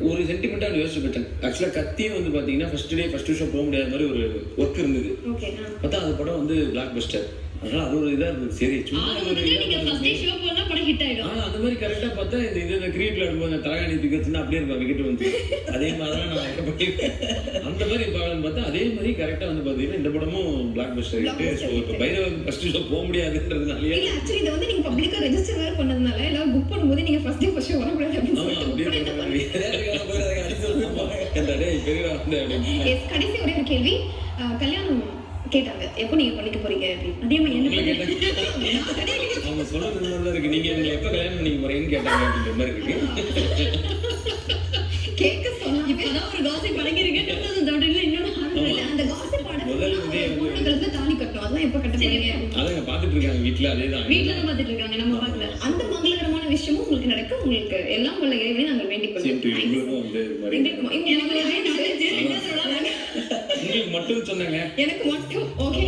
ஒரு சென்டிமெண்டா யோசிச்சு பார்த்தேன். ஆக்சுவலா கத்தியே வந்து பாத்தீங்கன்னா ஃபர்ஸ்ட் ஷோ போக முடியாத மாதிரி ஒரு ஒர்க் இருந்தது. பார்த்தா அந்த படம் வந்து பிளாக் பஸ்டர். அதனால அது ஒரு இதா இருந்தது. சரி சும்மா அந்த மாதிரி கரெக்டா பார்த்தா இந்த கிரியேட்ல இருக்கும்போது தலகாணி தூக்கிச்சுன்னா அப்படியே இருக்கும் விக்கெட் வந்து அதே மாதிரி நான் அந்த மாதிரி பார்க்கலாம்னு பார்த்தா அதே மாதிரி கரெக்டா வந்து பாத்தீங்கன்னா இந்த படமும் பிளாக் பஸ்டர் இப்போ பைரவாக்கு ஃபர்ஸ்ட் ஷோ போக முடியாதுன்றதுனாலயே ஆக்சுவலி இதை வந்து நீங்க பப்ளிக்கா ரெஜிஸ்டர் வேற பண்ணதுனால எல்லாரும் புக் பண்ணும்போது நீங்க ஃபர்ஸ்ட் டே ஃபர்ஸ்ட் ஷோ வரக்கூடாது அப்படின்னு கடைசி ஒரே ஒரு கேள்வி, கல்யாணம் கேட்டாங்க எப்போ நீங்க பண்ணிக்க போறீங்க அப்படின்னு. அதே மாதிரி என்ன அவங்க சொல்றது நல்லா இருக்கு. நீங்க எங்களை எப்ப கல்யாணம் பண்ணிக்க போறீங்கன்னு கேட்டாங்க அப்படின்ற மாதிரி இருக்கு. கேட்க சொன்னா இப்பதான் ஒரு காசிப் பழகிருக்கேன். இன்னொன்னு அந்த காசிப் பாடல்கள் தாலி கட்டணும். அதெல்லாம் எப்ப கட்ட போறீங்க? அதங்க பாத்துட்டு இருக்காங்க வீட்ல. அதேதான் வீட்ல தான் பாத்துட்டு இருக்காங்க. நம்ம பார்க்கல. அந்த மங்களகரமான விஷயமும் உங்களுக்கு நடக்க உங்களுக்கு எல்லாம் உள்ள இறைவனை நாங்கள் வேண்டிக் கொள்கிறோம். உங்களுக்கு மட்டும் சொன்னாங்க. எனக்கு மட்டும் ஓகே.